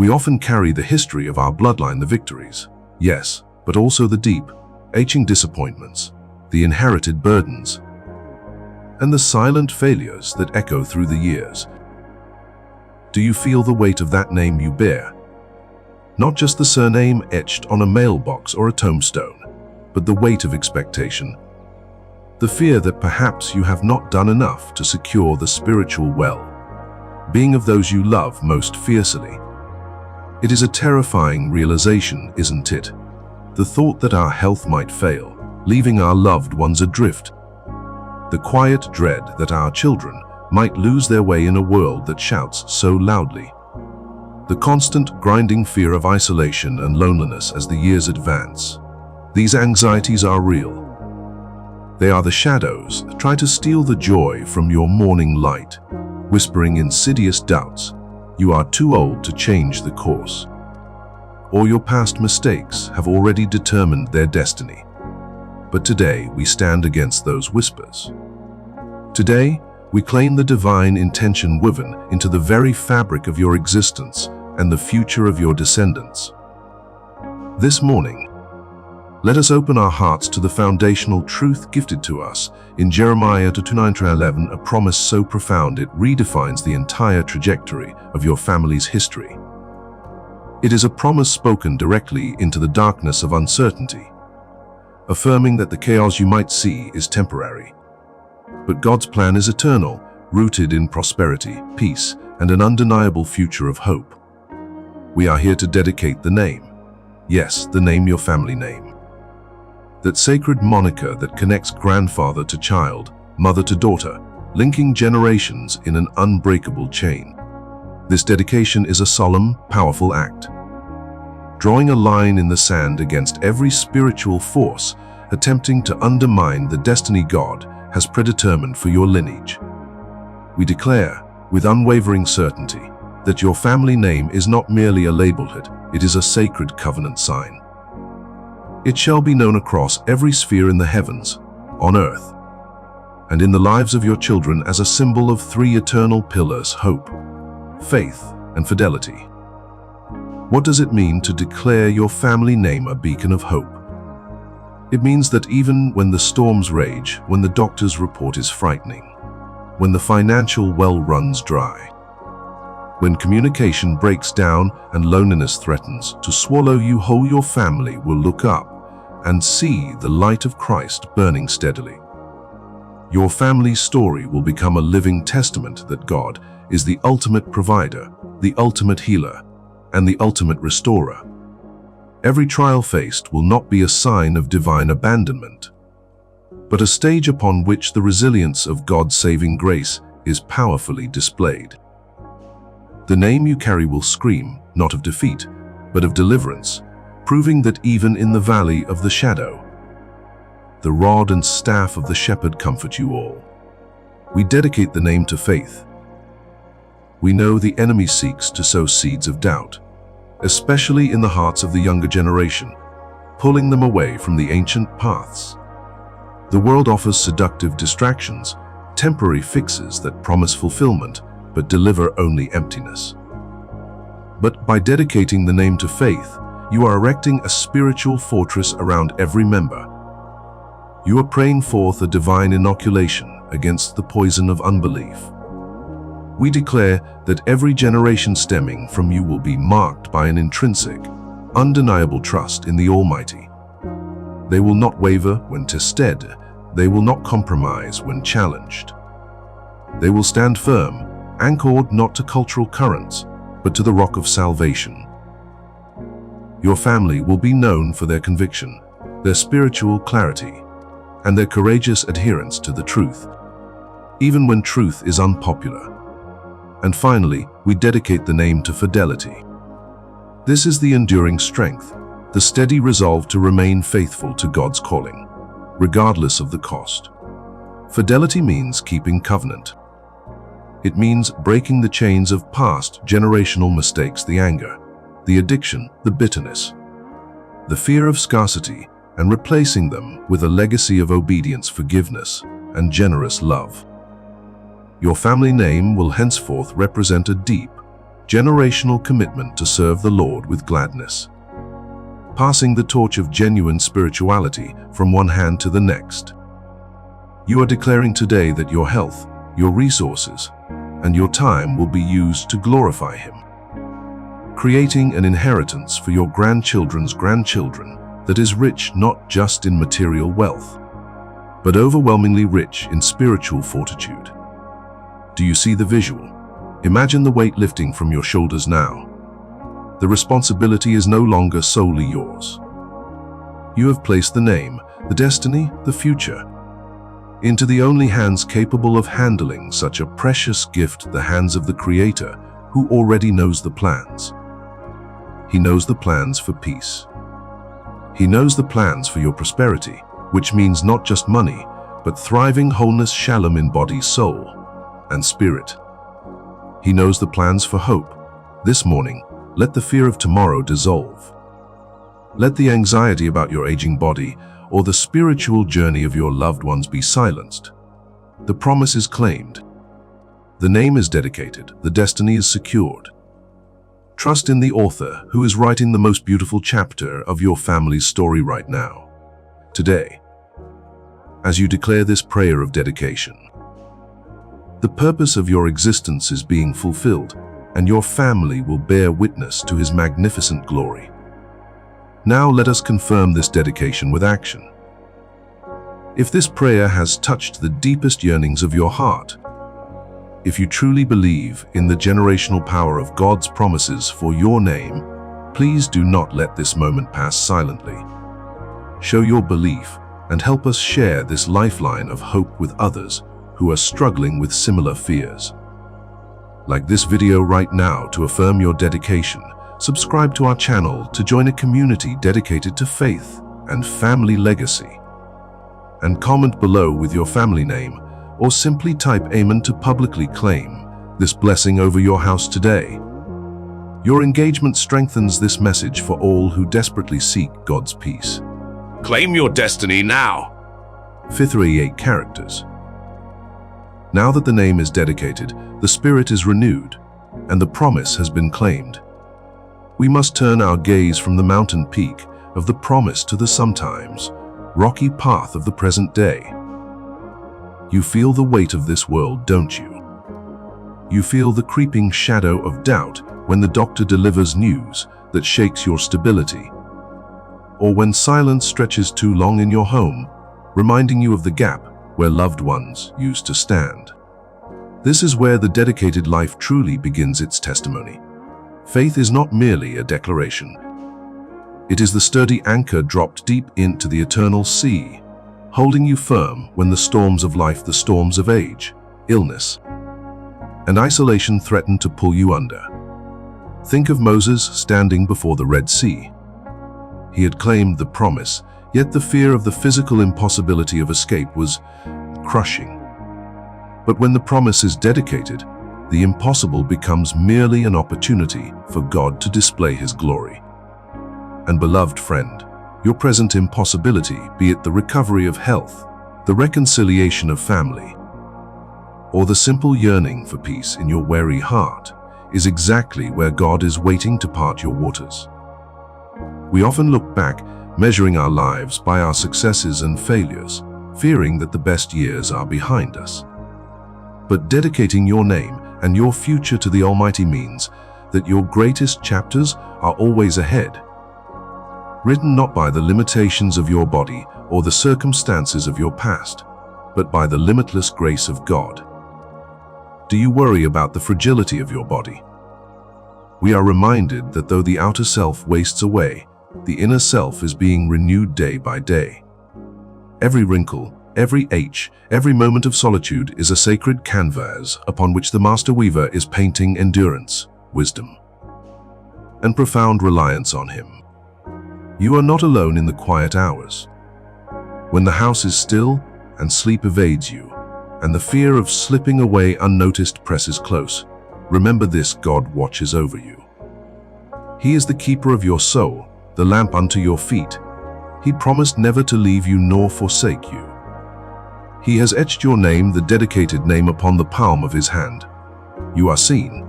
We often carry the history of our bloodline, the victories, yes, but also the deep, aching disappointments, the inherited burdens, and the silent failures that echo through the years. Do you feel the weight of that name you bear? Not just the surname etched on a mailbox or a tombstone, but the weight of expectation, the fear that perhaps you have not done enough to secure the spiritual well-being of those you love most fiercely. It is a terrifying realization, isn't it? The thought that our health might fail, leaving our loved ones adrift. The quiet dread that our children might lose their way in a world that shouts so loudly. The constant grinding fear of isolation and loneliness as the years advance. These anxieties are real. They are the shadows that try to steal the joy from your morning light, whispering insidious doubts. You are too old to change the course, or your past mistakes have already determined their destiny. But today we stand against those whispers. Today we claim the divine intention woven into the very fabric of your existence and the future of your descendants. This morning, let us open our hearts to the foundational truth gifted to us in Jeremiah 29:11, a promise so profound it redefines the entire trajectory of your family's history. It is a promise spoken directly into the darkness of uncertainty, affirming that the chaos you might see is temporary. But God's plan is eternal, rooted in prosperity, peace, and an undeniable future of hope. We are here to dedicate the name. Yes, the name, your family name. That sacred moniker that connects grandfather to child, mother to daughter, linking generations in an unbreakable chain. This dedication is a solemn, powerful act, drawing a line in the sand against every spiritual force attempting to undermine the destiny God has predetermined for your lineage. We declare, with unwavering certainty, that your family name is not merely a labelhead, it is a sacred covenant sign. It shall be known across every sphere in the heavens, on earth, and in the lives of your children as a symbol of three eternal pillars: hope, faith, and fidelity. What does it mean to declare your family name a beacon of hope? It means that even when the storms rage, when the doctor's report is frightening, when the financial well runs dry, when communication breaks down and loneliness threatens to swallow you whole, your family will look up and see the light of Christ burning steadily. Your family's story will become a living testament that God is the ultimate provider, the ultimate healer, and the ultimate restorer. Every trial faced will not be a sign of divine abandonment, but a stage upon which the resilience of God's saving grace is powerfully displayed. The name you carry will scream, not of defeat, but of deliverance, proving that even in the valley of the shadow, the rod and staff of the shepherd comfort you all. We dedicate the name to faith. We know the enemy seeks to sow seeds of doubt, especially in the hearts of the younger generation, pulling them away from the ancient paths. The world offers seductive distractions, temporary fixes that promise fulfillment, but deliver only emptiness. But by dedicating the name to faith, you are erecting a spiritual fortress around every member. You are praying forth a divine inoculation against the poison of unbelief. We declare that every generation stemming from you will be marked by an intrinsic, undeniable trust in the Almighty. They will not waver when tested. They will not compromise when challenged. They will stand firm, anchored not to cultural currents, but to the rock of salvation. Your family will be known for their conviction, their spiritual clarity, and their courageous adherence to the truth, even when truth is unpopular. And finally, we dedicate the name to fidelity. This is the enduring strength, the steady resolve to remain faithful to God's calling, regardless of the cost. Fidelity means keeping covenant. It means breaking the chains of past generational mistakes, the anger, the addiction, the bitterness, the fear of scarcity, and replacing them with a legacy of obedience, forgiveness, and generous love. Your family name will henceforth represent a deep, generational commitment to serve the Lord with gladness. Passing the torch of genuine spirituality from one hand to the next. You are declaring today that your health, your resources, and your time will be used to glorify Him. Creating an inheritance for your grandchildren's grandchildren that is rich not just in material wealth, but overwhelmingly rich in spiritual fortitude. Do you see the visual? Imagine the weight lifting from your shoulders now. The responsibility is no longer solely yours. You have placed the name, the destiny, the future, into the only hands capable of handling such a precious gift, the hands of the Creator, who already knows the plans. He knows the plans for peace. He knows the plans for your prosperity, which means not just money, but thriving wholeness, shalom in body, soul, and spirit. He knows the plans for hope. This morning, let the fear of tomorrow dissolve. Let the anxiety about your aging body or the spiritual journey of your loved ones be silenced. The promise is claimed. The name is dedicated. The destiny is secured. Trust in the author who is writing the most beautiful chapter of your family's story right now. Today, as you declare this prayer of dedication, the purpose of your existence is being fulfilled, and your family will bear witness to His magnificent glory. Now let us confirm this dedication with action. If this prayer has touched the deepest yearnings of your heart, if you truly believe in the generational power of God's promises for your name, please do not let this moment pass silently. Show your belief and help us share this lifeline of hope with others who are struggling with similar fears. Like this video right now to affirm your dedication. Subscribe to our channel to join a community dedicated to faith and family legacy. And comment below with your family name, or simply type Amen to publicly claim this blessing over your house today. Your engagement strengthens this message for all who desperately seek God's peace. Claim your destiny now. 38 characters. Now that the name is dedicated, the spirit is renewed, and the promise has been claimed. We must turn our gaze from the mountain peak of the promise to the sometimes rocky path of the present day. You feel the weight of this world, don't you? You feel the creeping shadow of doubt when the doctor delivers news that shakes your stability, or when silence stretches too long in your home, reminding you of the gap where loved ones used to stand. This is where the dedicated life truly begins its testimony. Faith is not merely a declaration. It is the sturdy anchor dropped deep into the eternal sea, holding you firm when the storms of life, the storms of age, illness, and isolation threaten to pull you under. Think of Moses standing before the Red Sea. He had claimed the promise, yet the fear of the physical impossibility of escape was crushing. But when the promise is dedicated, the impossible becomes merely an opportunity for God to display His glory. And beloved friend, your present impossibility, be it the recovery of health, the reconciliation of family, or the simple yearning for peace in your weary heart, is exactly where God is waiting to part your waters. We often look back, measuring our lives by our successes and failures, fearing that the best years are behind us. But dedicating your name and your future to the Almighty means that your greatest chapters are always ahead, written not by the limitations of your body or the circumstances of your past, but by the limitless grace of God. Do you worry about the fragility of your body? We are reminded that though the outer self wastes away, the inner self is being renewed day by day. Every wrinkle, every ache, every moment of solitude is a sacred canvas upon which the master weaver is painting endurance, wisdom, and profound reliance on Him. You are not alone in the quiet hours. When the house is still and sleep evades you, and the fear of slipping away unnoticed presses close, remember this: God watches over you. He is the keeper of your soul, the lamp unto your feet. He promised never to leave you nor forsake you. He has etched your name, the dedicated name, upon the palm of His hand. You are seen,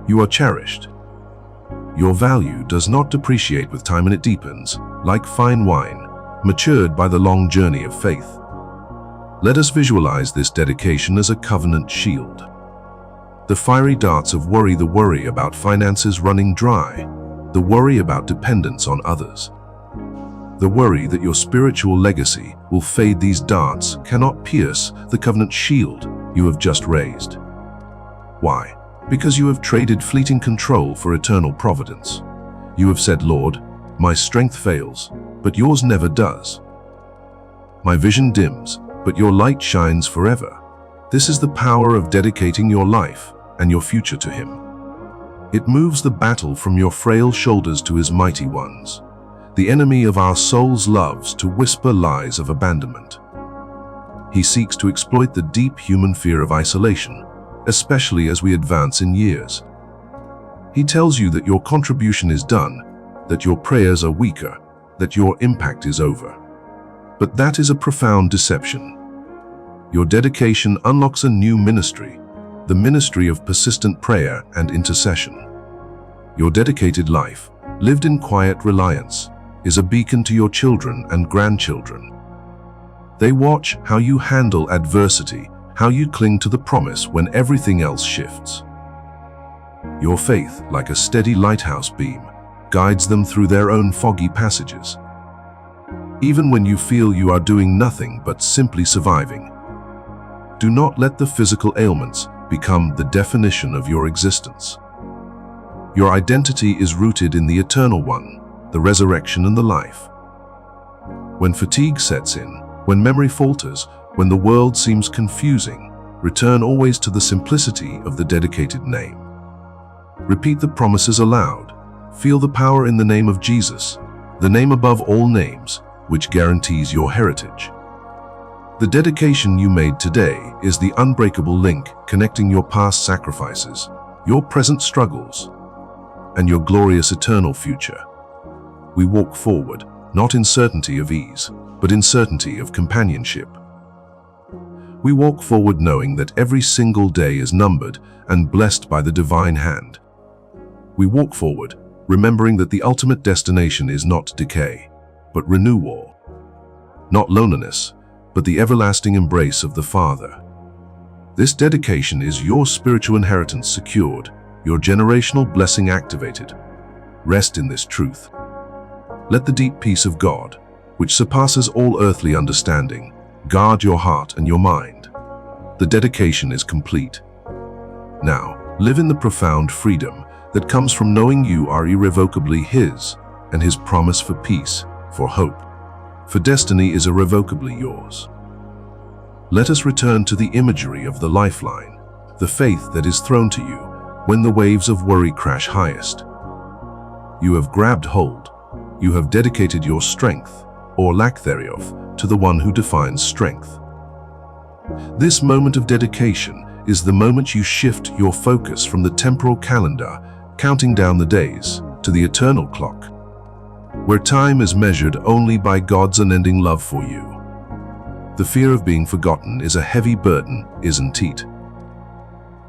You are cherished. Your value does not depreciate with time, and it deepens, like fine wine, matured by the long journey of faith. Let us visualize this dedication as a covenant shield. The fiery darts of worry, the worry about finances running dry, the worry about dependence on others, the worry that your spiritual legacy will fade, these darts cannot pierce the covenant shield you have just raised. Why? Because you have traded fleeting control for eternal providence. You have said, Lord, my strength fails, but yours never does. My vision dims, but your light shines forever. This is the power of dedicating your life and your future to Him. It moves the battle from your frail shoulders to His mighty ones. The enemy of our souls loves to whisper lies of abandonment. He seeks to exploit the deep human fear of isolation, especially as we advance in years. He tells you that your contribution is done, that your prayers are weaker, that your impact is over. But that is a profound deception. Your dedication unlocks a new ministry, the ministry of persistent prayer and intercession. Your dedicated life, lived in quiet reliance, is a beacon to your children and grandchildren. They watch how you handle adversity, how you cling to the promise when everything else shifts. Your faith, like a steady lighthouse beam, guides them through their own foggy passages. Even when you feel you are doing nothing but simply surviving, do not let the physical ailments become the definition of your existence. Your identity is rooted in the Eternal One, the resurrection and the life. When fatigue sets in, when memory falters, when the world seems confusing, return always to the simplicity of the dedicated name. Repeat the promises aloud. Feel the power in the name of Jesus, the name above all names, which guarantees your heritage. The dedication you made today is the unbreakable link connecting your past sacrifices, your present struggles, and your glorious eternal future. We walk forward, not in certainty of ease, but in certainty of companionship. We walk forward knowing that every single day is numbered and blessed by the divine hand. We walk forward, remembering that the ultimate destination is not decay, but renewal. Not loneliness, but the everlasting embrace of the Father. This dedication is your spiritual inheritance secured, your generational blessing activated. Rest in this truth. Let the deep peace of God, which surpasses all earthly understanding, guard your heart and your mind. The dedication is complete. Now, live in the profound freedom that comes from knowing you are irrevocably His, and His promise for peace, for hope, for destiny is irrevocably yours. Let us return to the imagery of the lifeline, the faith that is thrown to you when the waves of worry crash highest. You have grabbed hold. You have dedicated your strength, or lack thereof, to the one who defines strength. This moment of dedication is the moment you shift your focus from the temporal calendar, counting down the days, to the eternal clock, where time is measured only by God's unending love for you. The fear of being forgotten is a heavy burden, isn't it?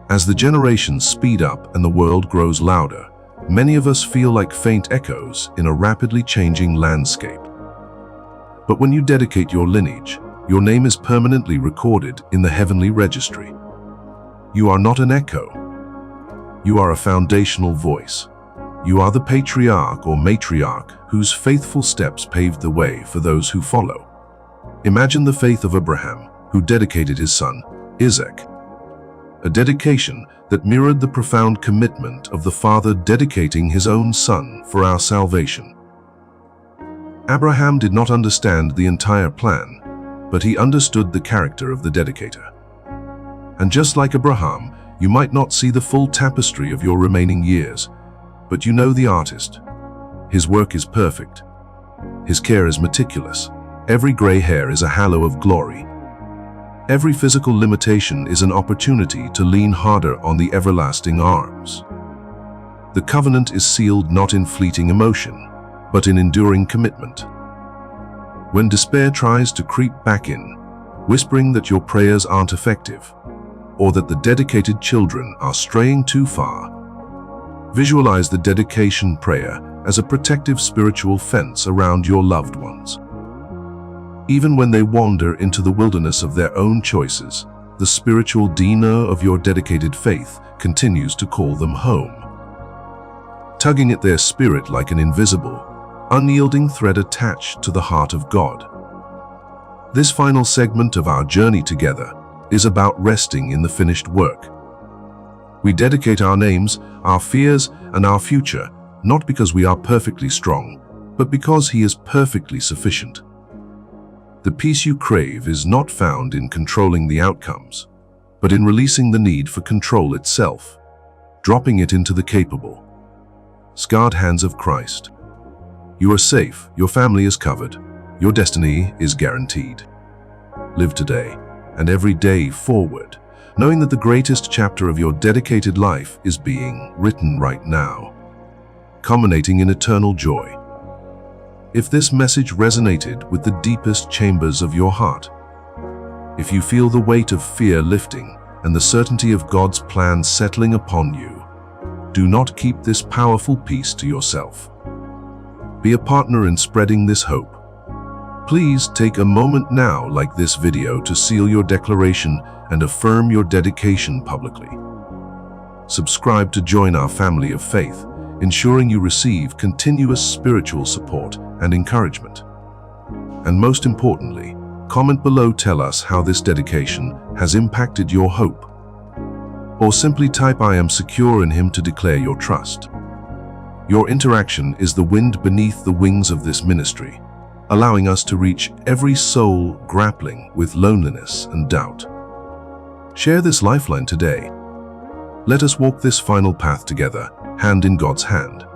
As the generations speed up and the world grows louder, many of us feel like faint echoes in a rapidly changing landscape. But when you dedicate your lineage, your name is permanently recorded in the heavenly registry. You are not an echo. You are a foundational voice. You are the patriarch or matriarch whose faithful steps paved the way for those who follow. Imagine the faith of Abraham, who dedicated his son, Isaac. A dedication that mirrored the profound commitment of the Father dedicating his own Son for our salvation. Abraham did not understand the entire plan, but he understood the character of the dedicator. And just like Abraham, you might not see the full tapestry of your remaining years, but you know the artist. His work is perfect. His care is meticulous. Every gray hair is a halo of glory. Every physical limitation is an opportunity to lean harder on the everlasting arms. The covenant is sealed not in fleeting emotion, but in enduring commitment. When despair tries to creep back in, whispering that your prayers aren't effective, or that the dedicated children are straying too far, Visualize the dedication prayer as a protective spiritual fence around your loved ones. Even when they wander into the wilderness of their own choices, the spiritual DNA of your dedicated faith continues to call them home, tugging at their spirit like an invisible, unyielding thread attached to the heart of God. This final segment of our journey together is about resting in the finished work. We dedicate our names, our fears, and our future, not because we are perfectly strong, but because He is perfectly sufficient. The peace you crave is not found in controlling the outcomes, but in releasing the need for control itself, dropping it into the capable, scarred hands of Christ. You are safe, your family is covered, your destiny is guaranteed. Live today and every day forward, knowing that the greatest chapter of your dedicated life is being written right now, culminating in eternal joy. If this message resonated with the deepest chambers of your heart, if you feel the weight of fear lifting and the certainty of God's plan settling upon you, do not keep this powerful peace to yourself. Be a partner in spreading this hope. Please take a moment now, like this video, to seal your declaration and affirm your dedication publicly. Subscribe to join our family of faith, ensuring you receive continuous spiritual support and encouragement. And most importantly, comment below, tell us how this dedication has impacted your hope. Or simply type "I am secure in Him" to declare your trust. Your interaction is the wind beneath the wings of this ministry, allowing us to reach every soul grappling with loneliness and doubt. Share this lifeline today. Let us walk this final path together, hand in God's hand.